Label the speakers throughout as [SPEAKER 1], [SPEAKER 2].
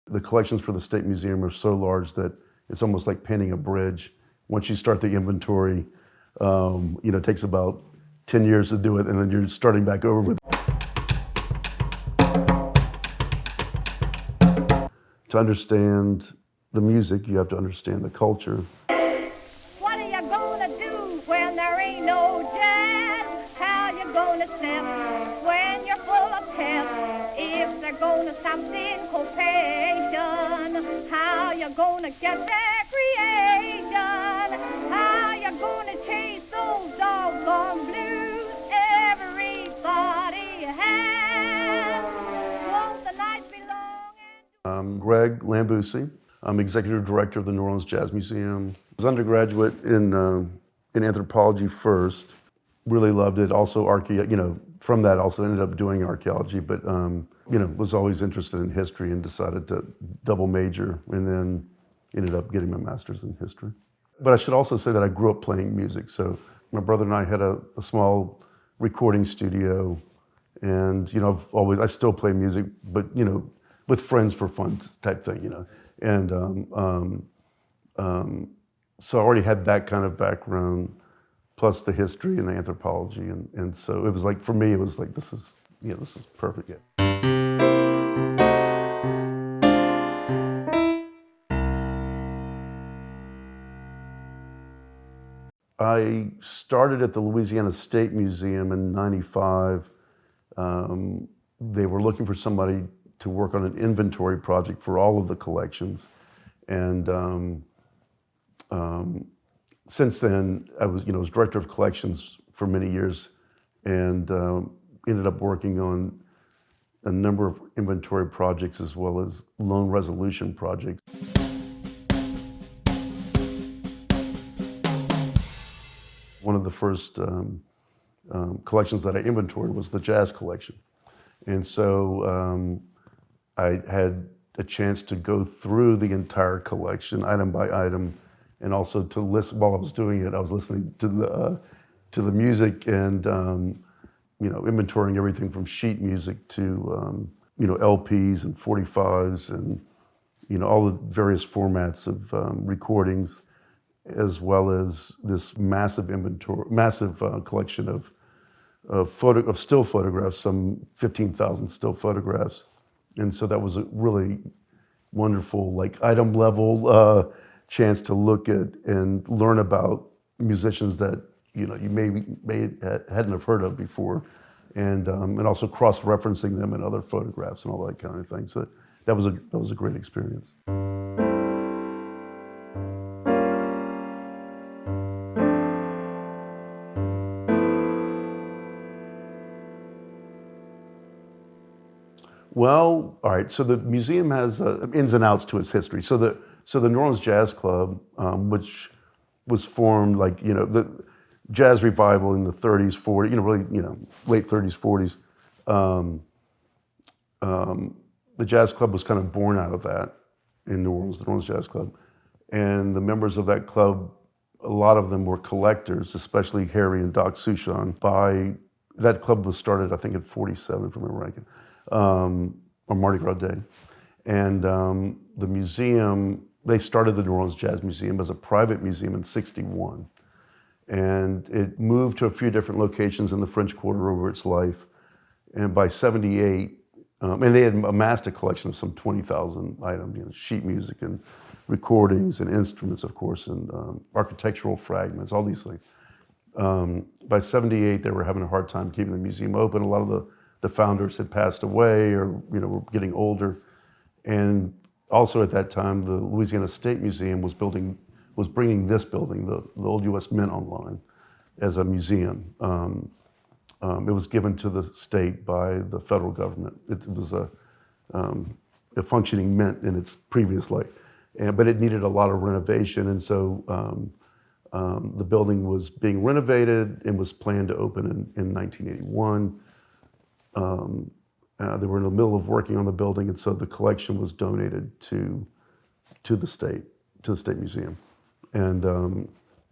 [SPEAKER 1] The collections for the State Museum are so large that it's almost like painting a bridge. Once you start the inventory, it takes about 10 years to do it, and then you're starting back over with. To understand the music, you have to understand the culture.
[SPEAKER 2] What are you gonna do when there ain't no jazz? How you gonna step when you're full of pep? If they're gonna stop syncopation, how you gonna get recreation? How you gonna chase those doggone blues everybody has? Won't the night be long?
[SPEAKER 1] I'm Greg Lambousy. I'm executive director of the New Orleans Jazz Museum. I was undergraduate in anthropology first. Really loved it. Also from that also ended up doing archaeology, but was always interested in history and decided to double major, and then ended up getting my master's in history. But I should also say that I grew up playing music. So my brother and I had a small recording studio, and I still play music, but with friends for fun type thing, And so I already had that kind of background, plus the history and the anthropology, and so it was like, for me, it was like, this is perfect. Yeah. I started at the Louisiana State Museum in '95. They were looking for somebody to work on an inventory project for all of the collections. And since then, I was director of collections for many years, and ended up working on a number of inventory projects as well as loan resolution projects. One of the first collections that I inventoried was the jazz collection. And so I had a chance to go through the entire collection, item by item, and also to listen. While I was doing it, I was listening to the music and inventorying everything from sheet music to LPs and 45s and all the various formats of recordings, as well as this massive collection of still photographs, some 15,000 still photographs. And so that was a really wonderful, item level chance to look at and learn about musicians that you hadn't have heard of before, and also cross-referencing them in other photographs and all that kind of thing. So that was a great experience. Well, all right. So the museum has ins and outs to its history. So the New Orleans Jazz Club, which was formed the jazz revival in the 30s, 40s, late 30s, 40s. The Jazz Club was kind of born out of that in New Orleans, the New Orleans Jazz Club, and the members of that club, a lot of them were collectors, especially Harry and Doc Souchon. That club was started, I think, in '47, if I remember right. On Mardi Gras Day. And the museum, they started the New Orleans Jazz Museum as a private museum in '61. And it moved to a few different locations in the French Quarter over its life. And by '78, and they had amassed a collection of some 20,000 items, sheet music and recordings and instruments, of course, and architectural fragments, all these things. By '78, they were having a hard time keeping the museum open. A lot of the founders had passed away or were getting older, and also at that time the Louisiana State Museum was bringing this building, the old U.S. Mint, online as a museum. It was given to the state by the federal government. It was a functioning mint in its previous life, but it needed a lot of renovation, and so the building was being renovated and was planned to open in 1981. They were in the middle of working on the building, and so the collection was donated to the state museum, and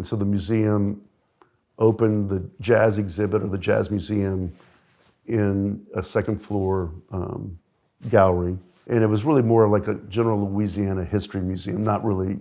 [SPEAKER 1] so the museum opened the jazz exhibit, or the jazz museum, in a second floor gallery, And it was really more like a general Louisiana history museum, not really,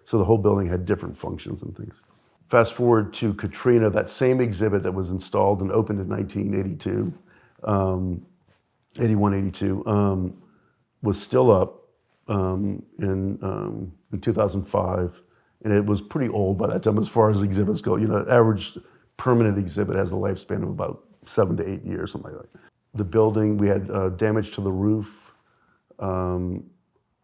[SPEAKER 1] so the whole building had different functions and things. Fast forward to Katrina, that same exhibit that was installed and opened in 1982, 81, 82, was still up in 2005. And it was pretty old by that time as far as exhibits go. Average permanent exhibit has a lifespan of about 7 to 8 years, something like that. The building, we had damage to the roof.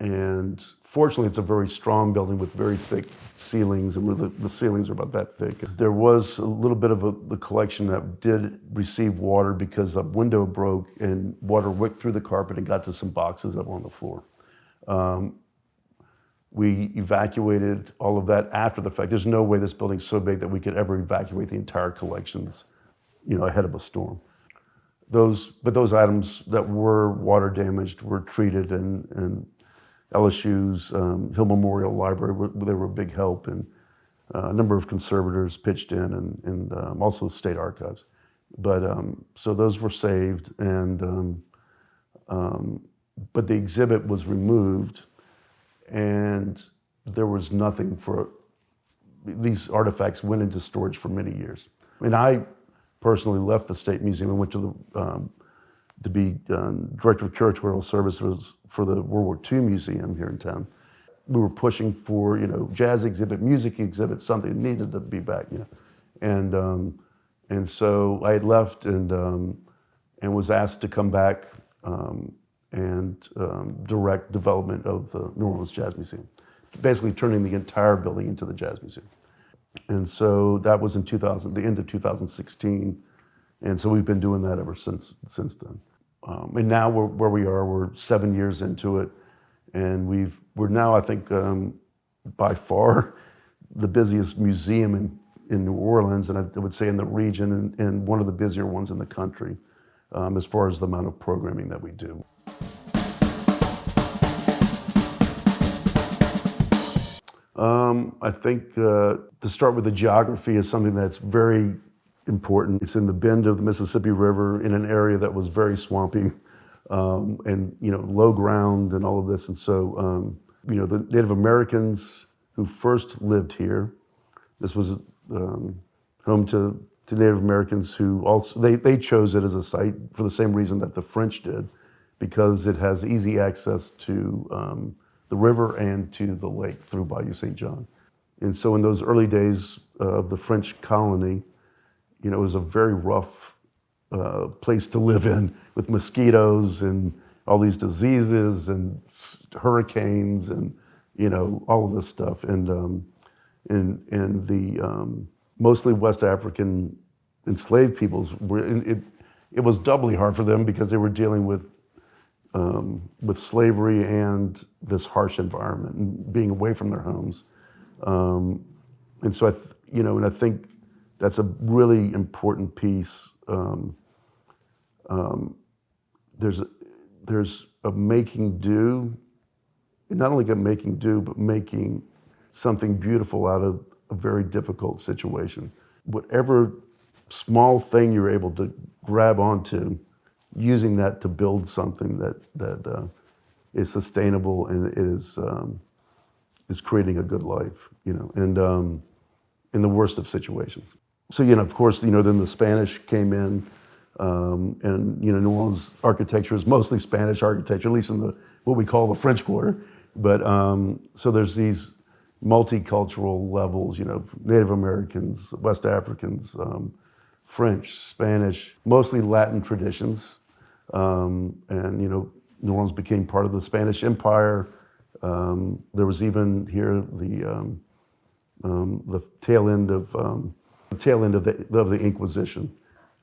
[SPEAKER 1] And fortunately, it's a very strong building with very thick ceilings, and the ceilings are about that thick. There was a little bit of the collection that did receive water because a window broke and water whipped through the carpet and got to some boxes that were on the floor. We evacuated all of that after the fact. There's no way this building's so big that we could ever evacuate the entire collections, ahead of a storm. But those items that were water damaged were treated, and LSU's Hill Memorial Library, they were a big help, and a number of conservators pitched in, and also state archives. But so those were saved, and but the exhibit was removed, and there was nothing for these artifacts. Went into storage for many years. I personally left the State Museum and went to be director of curatorial services for the World War II Museum here in town. We were pushing for, jazz exhibit, music exhibit, something needed to be back, and so I had left and was asked to come back and direct development of the New Orleans Jazz Museum, basically turning the entire building into the Jazz Museum. And so that was in the end of 2016, and so we've been doing that ever since then. And now where we are, we're 7 years into it, and we're now, I think, by far the busiest museum in New Orleans, and I would say in the region, and one of the busier ones in the country, as far as the amount of programming that we do. I think to start with, the geography is something that's very important. It's in the bend of the Mississippi River in an area that was very swampy, and low ground and all of this. And so the Native Americans who first lived here, this was home to Native Americans who also they chose it as a site for the same reason that the French did, because it has easy access to the river and to the lake through Bayou St. John. And so in those early days of the French colony, it was a very rough place to live in, with mosquitoes and all these diseases and hurricanes and all of this stuff. And the mostly West African enslaved peoples it was doubly hard for them because they were dealing with slavery and this harsh environment and being away from their homes. And so I think that's a really important piece. There's a making do, not only making do, but making something beautiful out of a very difficult situation. Whatever small thing you're able to grab onto, using that to build something that is sustainable and is creating a good life, and in the worst of situations. So, of course, then the Spanish came in, and, New Orleans architecture is mostly Spanish architecture, at least in what we call the French Quarter. But so there's these multicultural levels, Native Americans, West Africans, French, Spanish, mostly Latin traditions. And, New Orleans became part of the Spanish Empire. There was even here the tail end of the Inquisition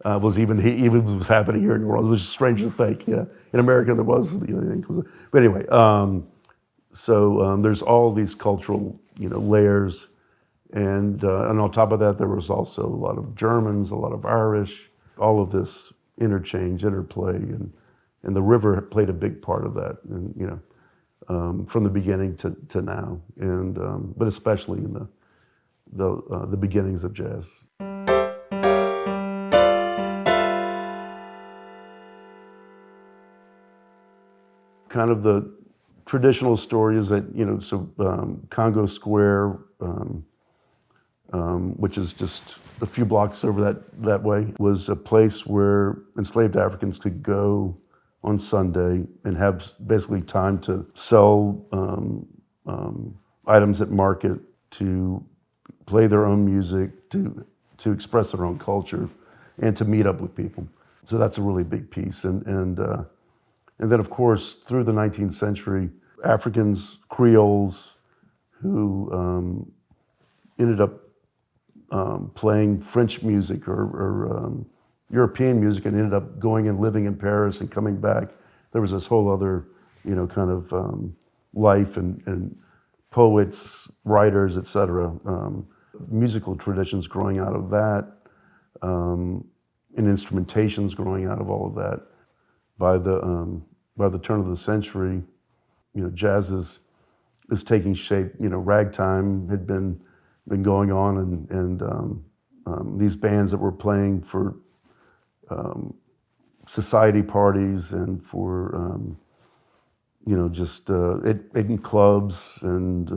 [SPEAKER 1] was even was happening here in New Orleans, which is strange to think. In America there was the Inquisition, but anyway. So there's all these cultural layers, and on top of that there was also a lot of Germans, a lot of Irish, all of this interplay, and the river played a big part of that, and from the beginning to now, and but especially in the beginnings of jazz. kind of the traditional story is that, Congo Square, which is just a few blocks over that way, was a place where enslaved Africans could go on Sunday and have basically time to sell items at market, to play their own music, to express their own culture, and to meet up with people. So that's a really big piece. And then, of course, through the 19th century, Africans, Creoles, who ended up playing French music or European music and ended up going and living in Paris and coming back. There was this whole other, kind of life and poets, writers, etc. Musical traditions growing out of that, and instrumentations growing out of all of that. By the turn of the century, jazz is taking shape. Ragtime had been going on, and these bands that were playing for society parties and for just in clubs and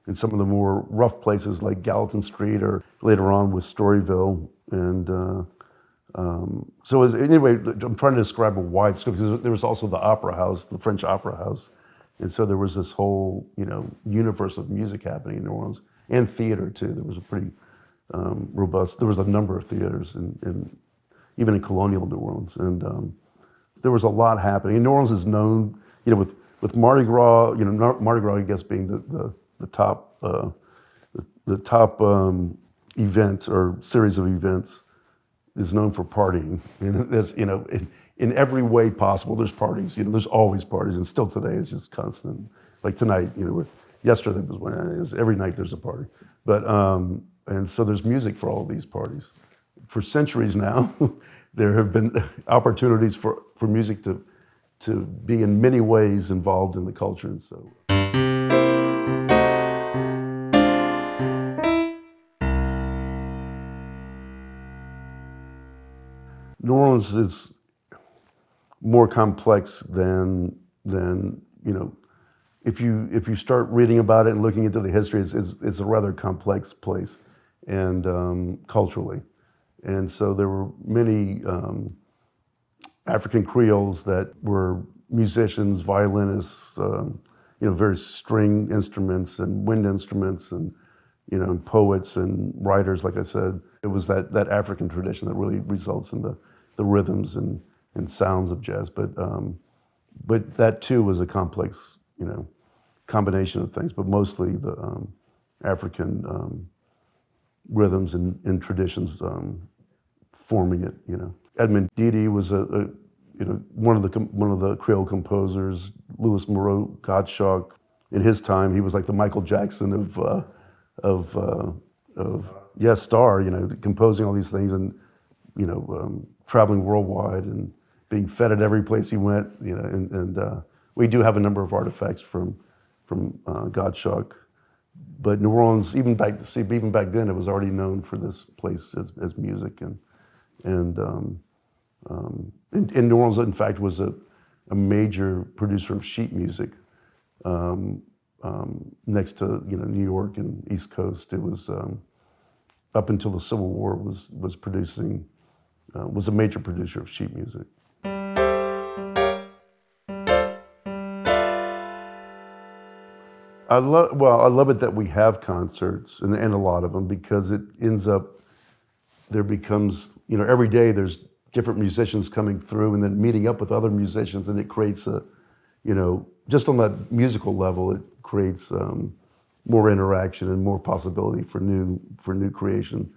[SPEAKER 1] in some of the more rough places like Gallatin Street, or later on with Storyville. And anyway, I'm trying to describe a wide scope, because there was also the opera house, the French opera house. And so there was this whole, universe of music happening in New Orleans, and theater too. There was a pretty robust, there was a number of theaters even in colonial New Orleans. And there was a lot happening. And New Orleans is known, with Mardi Gras, Mardi Gras, I guess, being the top event or series of events, is known for partying. And there's, in every way possible, there's parties. There's always parties, and still today it's just constant. Like tonight, yesterday was when it is. Every night there's a party. But and so there's music for all of these parties. For centuries now, there have been opportunities for music to be in many ways involved in the culture. And so New Orleans is more complex than if you start reading about it and looking into the history, it's a rather complex place, and culturally. And so there were many African Creoles that were musicians, violinists, various string instruments and wind instruments, and poets and writers. Like I said, it was that African tradition that really results in the rhythms and sounds of jazz. But that too was a complex, combination of things. But mostly the African rhythms and traditions forming it. Edmund Dede was one of the Creole composers. Louis Moreau Gottschalk, in his time, he was like the Michael Jackson of Star. Composing all these things and traveling worldwide and being fed at every place he went. And we do have a number of artifacts from Gottschalk. But New Orleans, even back then, it was already known for this place as music, and New Orleans, in fact, was a major producer of sheet music. Next to New York and East Coast, it was up until the Civil War was producing was a major producer of sheet music. I love it that we have concerts and a lot of them, because it ends up, there becomes, every day there's different musicians coming through and then meeting up with other musicians, and it creates a, just on that musical level, it creates more interaction and more possibility for new creation.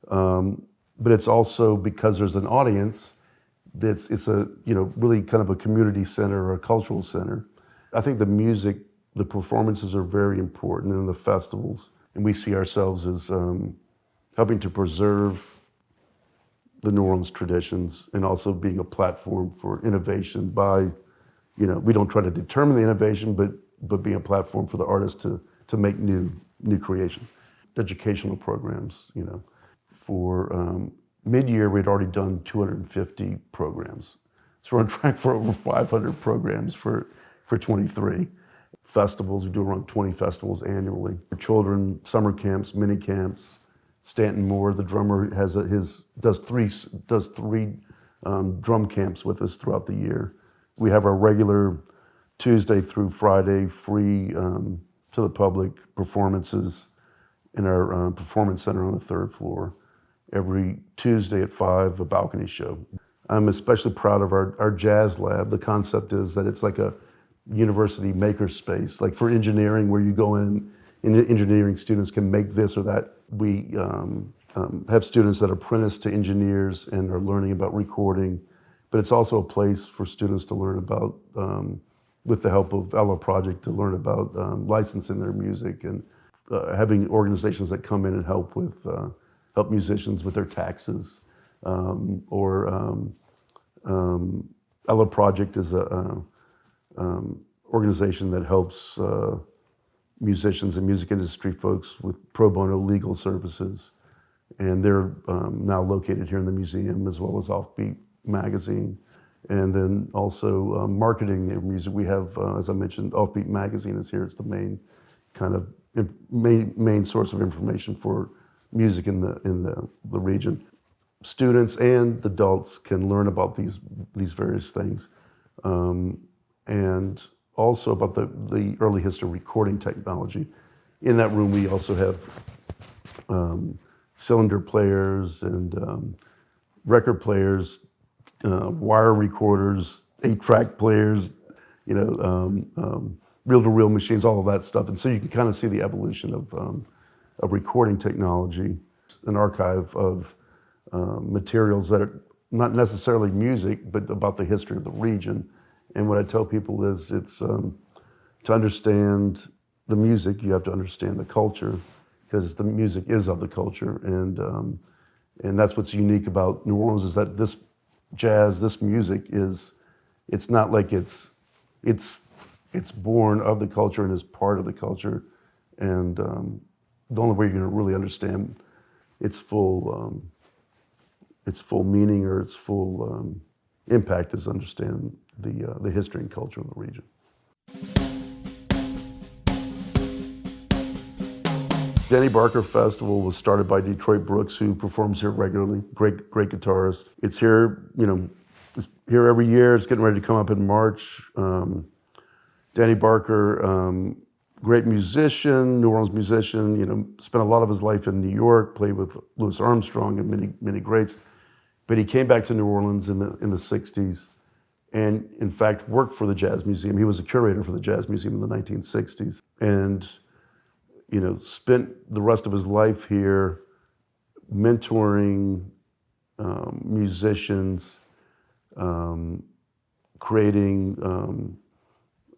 [SPEAKER 1] But it's also, because there's an audience, it's a, really kind of a community center or a cultural center. I think the music, the performances are very important in the festivals, and we see ourselves as helping to preserve the New Orleans traditions, and also being a platform for innovation by, we don't try to determine the innovation, but being a platform for the artists to make new creation. Educational programs, for mid-year we'd already done 250 programs. So we're on track for over 500 programs for for 23. Festivals, we do around 20 festivals annually. For children, summer camps, mini camps. Stanton Moore, the drummer, does three drum camps with us throughout the year. We have our regular Tuesday through Friday free to the public performances in our performance center on the 3rd floor. Every Tuesday at 5, a balcony show. I'm especially proud of our jazz lab. The concept is that it's like a university maker space, like for engineering, where you go in and engineering students can make this or that. We have students that are apprenticed to engineers and are learning about recording, but it's also a place for students to learn about, with the help of Ella Project, to learn about licensing their music and having organizations that come in and help musicians with their taxes, Ella Project is a organization that helps musicians and music industry folks with pro bono legal services, and they're now located here in the museum, as well as Offbeat Magazine, and then also marketing their music. We have, as I mentioned, Offbeat Magazine is here. It's the main kind of main source of information for music in the region. Students and adults can learn about these various things, and also about the early history of recording technology. In that room, we also have cylinder players and record players, wire recorders, 8-track players, reel-to-reel machines, all of that stuff. And so you can kind of see the evolution of recording technology, an archive of materials that are not necessarily music, but about the history of the region. And what I tell people is it's to understand the music, you have to understand the culture, because the music is of the culture. And that's what's unique about New Orleans, is that this jazz, this music it's not like it's born of the culture and is part of the culture. And the only way you're going to really understand its full meaning or its full impact is understand the history and culture of the region. Danny Barker Festival was started by Detroit Brooks, who performs here regularly. Great guitarist. It's here, it's here every year. It's getting ready to come up in March. Danny Barker, great musician, New Orleans musician. Spent a lot of his life in New York. Played with Louis Armstrong and many greats. But he came back to New Orleans in the 60s, and in fact worked for the Jazz Museum. He was a curator for the Jazz Museum in the 1960s, and spent the rest of his life here mentoring musicians, creating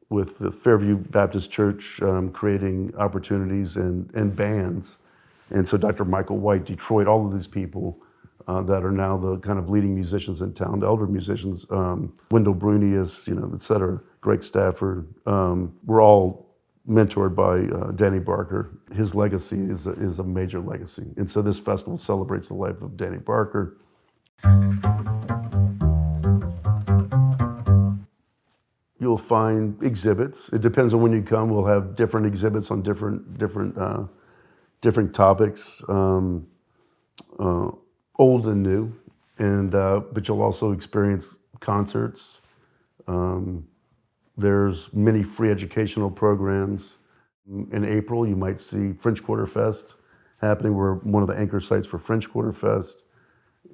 [SPEAKER 1] with the Fairview Baptist Church, creating opportunities and bands. And so Dr. Michael White, Detroit, all of these people that are now the kind of leading musicians in town, the elder musicians, Wendell Brunius, et cetera, Greg Stafford, we're all mentored by Danny Barker. His legacy is a major legacy. And so this festival celebrates the life of Danny Barker. You'll find exhibits. It depends on when you come. We'll have different exhibits on different topics, old and new, and but you'll also experience concerts. There's many free educational programs. In April, you might see French Quarter Fest happening. We're one of the anchor sites for French Quarter Fest.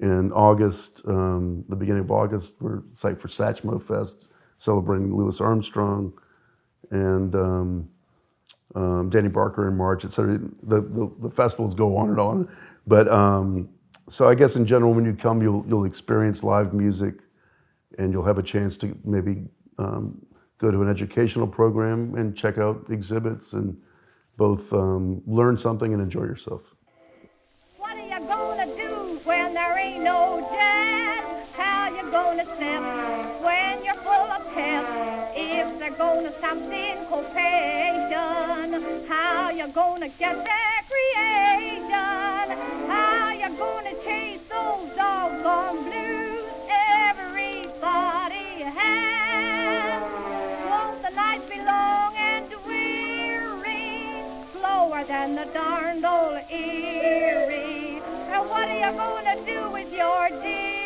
[SPEAKER 1] In August, the beginning of August, we're a site for Satchmo Fest, celebrating Louis Armstrong, and Danny Barker in March, etc. The festivals go on and on. But so I guess in general, when you come, you'll experience live music, and you'll have a chance to maybe go to an educational program and check out exhibits, and both learn something and enjoy yourself.
[SPEAKER 2] What are you gonna do when there ain't no jazz? How you gonna sip when you're full of pep? If they're gonna stop syncopation, how you gonna get recreation? How you gonna chase those doggone blues everybody has? Won't the night more than the darned old Erie. And what are you gonna do with your dear?